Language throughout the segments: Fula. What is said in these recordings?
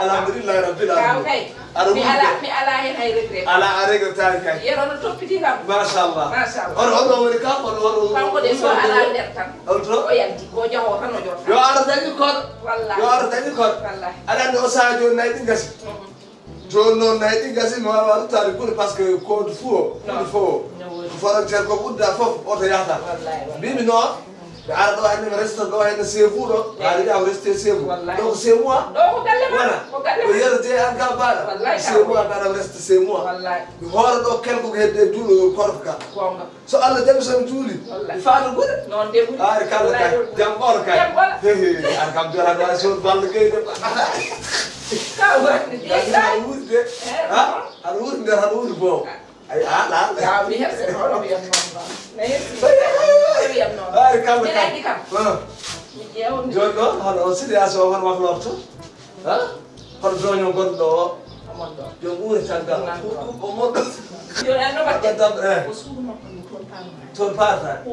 alhamdulillah rabbil alamin mi ala hen hay regret ala regret kay yero no toppiti kam mashallah on woni kam on kanko de so ala der tan o yanti ko jaho tan o jota yo ara dañi ko wallahi wallahi ala no sadio nayti gas jono nayti gas no wa tari pour parce que ko du fo frontière ko budda fof auto yata bimi no ara do hande resto do hande sefu do ari da reste sefu donc c'est moi donc galle voilà ko yerde an ka bala c'est moi da reste c'est moi wallahi hore do kel ko hedde dulu korka so Allah jabi sam tuli faatu gude non de gude ari kala kay jam bor kay ar kam jora do so bal kay de ka wurde ha ar wurde har wurde bo ay ala ya mi hesse ko mi yam non ne yam non ay kam jodo halo sidi aso hon wax lorto ha hon joño gondo amondo yo uri tanga o mondo yo no batte o suno ton parta o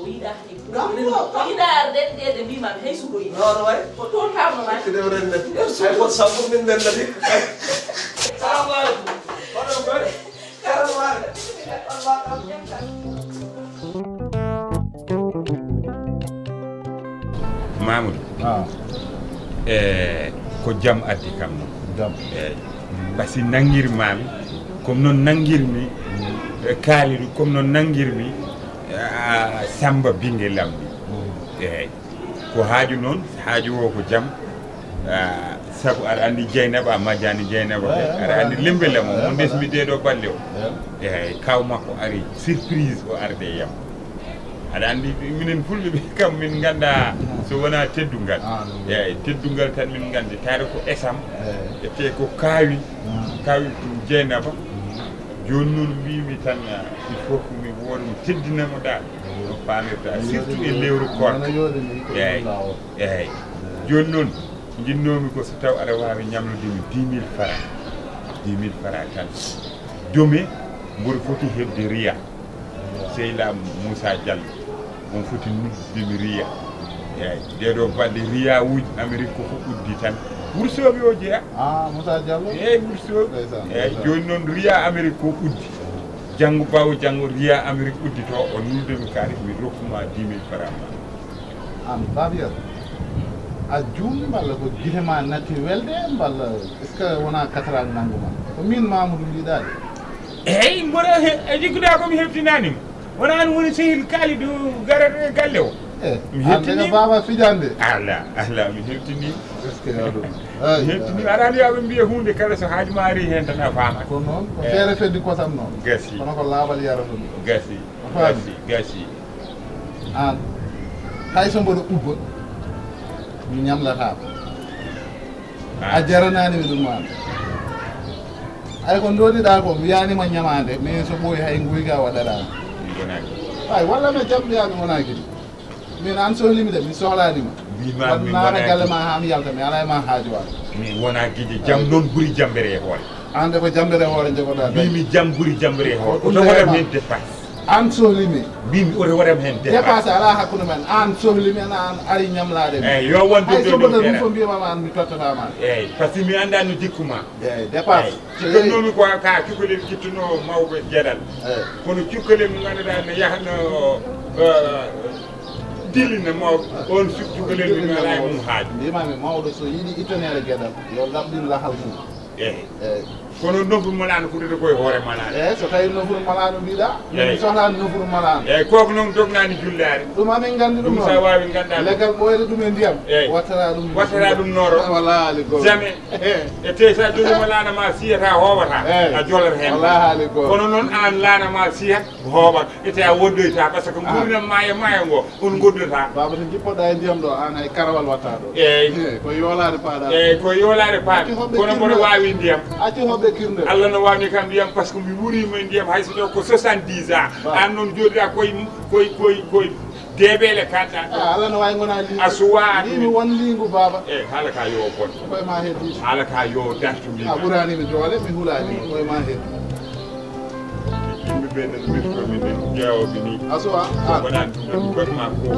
ida ida de bi man hay suko ida no way o ton tam no man de ren net ay ko sabu min den nadi assalamu alaykum Mamadou ko jam addi kam jam basi nangir mami comme non nangirmi kaalidu comme non nangirmi samba binde lamdi ko haaju non haaju o ko jam sabu ara andi Jeynaba majani Jeynaba ara andi lembele mo mo desmi dedo balle o kaw makko ari surprise o arde yam ada andi minen fulbe be kam min ganda so wona teddungal teddungal tan min gandi tare ko esam e te ko kawi to Jeynaba joni non mbimi tan il faut que mi won teddina mo dal no pamirta surtout e lewru Koorka joni non jinnomi ko so taw ada wawi ñamludimi 10 000 francs tan dome mbori foti hebde riya seyla Moussa Diallo on foti nuddimi riya dedo balde riya wuji Amérique ko uddi tan wursoɓe o jeeya Moussa Diallo wursoɓe joni noon riya Amérique ko uddi janggo bawo janggo riya Amérique uddi to o nuddimi kaari mi rokkuma 10 000 francs an babiyat a juumni mballa ko gite ma natti welde mballa est ce que wona katarade nanguma ko min Mamadou mbiɗaɗe eyyi mboɗa jigguɗa komi heftinanima wona an woni sehil kaalidu garate galle o mi heftini baba fijande ala mi heftini est ce que yaɗum mi heftini aɗa andi yoɓe mbiya hunde kala so haaju ma ari hen tan a faama ko noon ko feere feddi kosam noon gasi kono ko laaɓal yarata ɗum gasi an hay so mboɗo ubba mi ñamlataako a jaranani mi ɗum maɗa ay ko ndodiɗa ko mi yanima ñamade mais so ɓooyi hay guyga waɗaɗama ay walla no jamɓiyami wona kadi min an sohlimi de mi sohlanima naata galle ma ha mi yalta mi ala e ma haaju wa min wona guiƴe jam noon ɓuuri jambere e hoore ande ko jambere e hoore jogoɗa mbimi jam ɓuuri jambere e hoore oto waɗam hen dépasse an sohlimi mbimi oto waɗam hen dépasse ala hakkude men an sohlimi an ari ñamlade eyyi yo wonde hay soboɗa ɗum fo mbiyamama an mi tottatama eyyi par ce que mi anda no jikkuma eyyi dépasse jonnomi ko ka cukalel kittuno mawɓe gueɗal kono cukalel mo ganduɗa no yahno dillina mawɓe on cukalel mi ala e mum haaju mbimami mawɗo so yiiɗi ittanede gueɗal yo lamɗin lahal mum eyyi kono nofuru malano fotata koye hoore malano eyyi so tawi nofuru malano mbiɗa mi sohlani nofuru malano eyyi koko noon dognani jullare ɗum amin gandi ɗum sa wawi ganda leggal ɓoyde ɗum e ndiyam wattata ɗum noro walla haali goto jamais e te sa jogima lana ma siyata howata a jolat hen walla haali goto kono noon an lana ma siyat hooɓat ete a woddoyta par ce que gurdam maayo ngo on goddota baba to jippoɗa e ndiyam ɗo an hay karawal watta ɗo eyyi ko yolade paaɗa eyyi ko yolade paaɗa kono mboɗo wawi ndiyam acci hoɓɓe kirde Allah no wawni kam ndiyam par ce que mi wurima ndiyam hayso taw ko 70 ans an noon joɗiɗa koye debele kata ala no way ngona li asuwa ni mi won lingu baba hala ka yo bon koy ma heddi hala ka yo dartu mi burani mi dole mi hulani koy ma heddi mi ben mi ko mi jeewo bi ni asuwa ko dan dum ko ma ko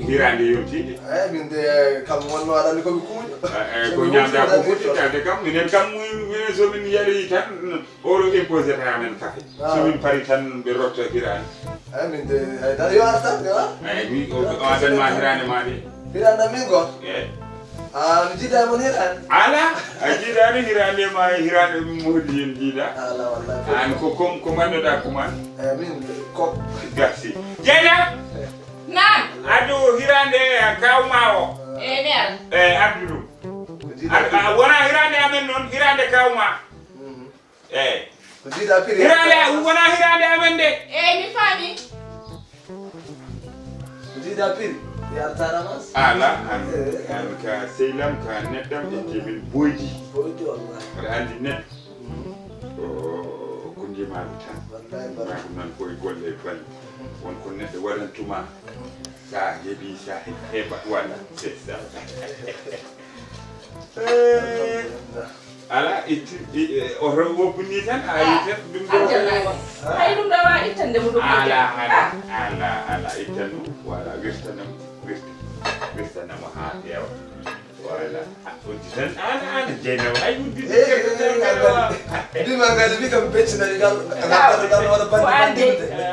hirande yonti min de kam wonno adani ko mi kuuƴo ko ñamda ko futtitade kam minen kam minen somin yari tan oɗo imposé ta men kafe somin pari tan ɓe rotta hirande min de haydara yo artan mi adanma hirande ma de hirande min gon mi jiiɗa mon hirande ala a jiiɗani hirande ma hirande mohdi yen jiiɗa ala wallahi an ko ganduɗa kuman min kop merci jeynam Naam. Adu hirande kawma o. Mer. Abdou. Wona hirande amen non hirande kawma. Ko jiida piri. Hirande wona hirande amen de. Mi fami. Ko jiida piri. Yartara mas. Ala an ka seylam ka neddam e temin boydi. Boydi wallahi. Ada andi net. Ko ndimaru tan. Wallahi baraka non koy golle fal. Won ko neddo wadantuma sa hebi sa heba wala c'est ça ala o rewo bunni tan a yitet dum do hay dum dawa itande mu dum ala itanu wala wirtana ma ha yawa wala o ditan ana jeno ay wudi di ma ngal bi kam becc na gal wala bandi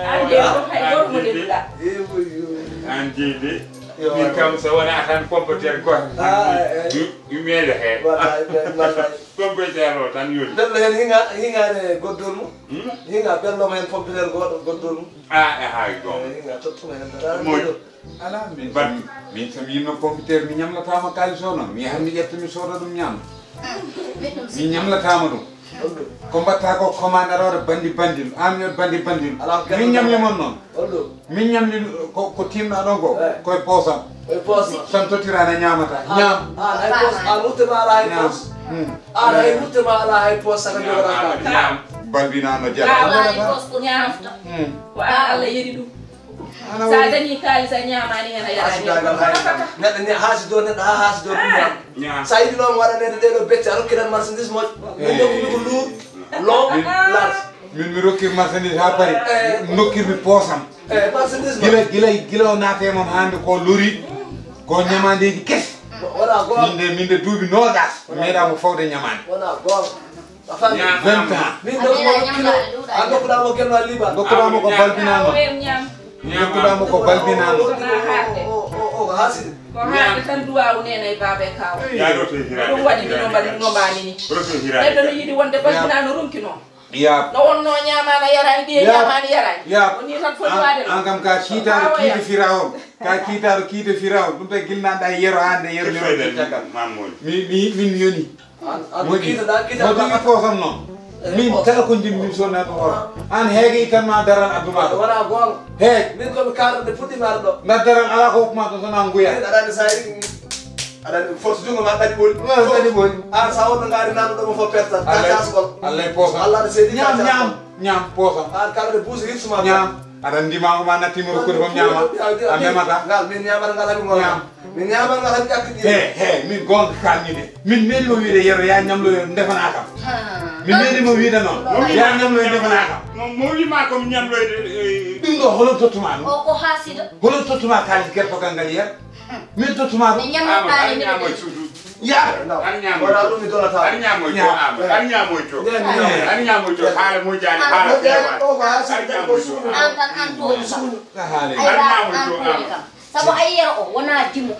ande ko hay gor mo de la ande min kam sa wona tan pompeter ko yu mele he pompeter o tan yodi den la hinga ne goddol mu hinga bello men pompeter goddol mu hay go hinga tottu men dara ala min so mi no pompeter mi ñamlatama kaliso non mi hammi ƴetta mi soda dum ñam mi ñamlatama dum ko mbatta ko commandeur bandi bandil am yo bandi bandil min ñamli mon non min ñamli ko timna don ko koy posam sam totirana ñamata ñam ay pos a rutema ala ay pos ay rutema ala ay pos saka jogora ka ñam balbina no jara ala ay pos ko ñamta ko ala yeri dum sa dani kalisa ñamani hen ayara neddo ne haasi do neddo haasi do ñam sa yidi non wara neddo de do becce rokkiran marchandise mo min dokku ko lour long large min mi rokkir marchandise ha pari nokkir mi posam marchandise gila o naate mon hande ko lori ko ñamandeji kes wala go minde duubi nogas meeda mo fawde ñamande wala go afan 20 ans min dokku dokku da mo kenno liba dokku da mo ko balbinano dokku ko balbinano o hasi ko haade tan duwaw nena e babe kaw ya do to hirande dum wadi no bali no bani ni proto hirande neddo no yidi wonde balbinano rumkino ya no wonno ñamana yarani de ñamani yarani woni tan fo wade angam ka kiitaru kiite firawon ka kiitaru kiite firawon dum be gilnanda yero hande yero le tagal mamol min yoni an kita da posam non min kala ko jim min sonna to hor an heege tan ma daral aduma wala gon heeg min ko kar de futti mar do na daral ala ko ma to sona nguya ada sai ada force jungo ma dadi bol an sa won ngari nan do mo fo perta ta skol Allah posa Allah de sedi nyam posa an kala de busi hitsuma nyam ada ndima ko ma na timoro ko fam nyama ame mata ngal min nyama ngal abi ngol min nyama ngal abi akidi min gon kalmi de min mel mo wiide yero ya nyamlo ndefana kam min mel mo wiide non ya nyamlo ndefana kam mo wi ma ko nyamlo dum do holo totuma o ko hasida holo totuma kali gerto kangal yer min totuma ni nyamlo kali nyamo sudu ya wala dum mi dola ta nyamo to nyamo to haala mo jani haala o ko hasida ko sudu an to haala nyamo to sabo ay yero o wona dimo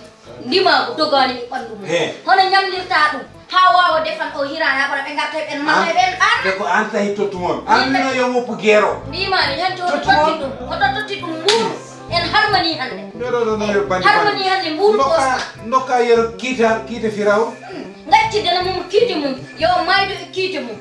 ndima ko dogani bandum hono nyamlirta dum ha wawa defan o hirana ko be garta ben mala ben an ko an tahi tottumon an no yo mo pugero ndima ni hen to totti dum o totti dum mur en harmoni hande no bandi harmoni hande mur ko nokka yero kiite firaw ngacci dana mum kiite mum yo maydo kiite mum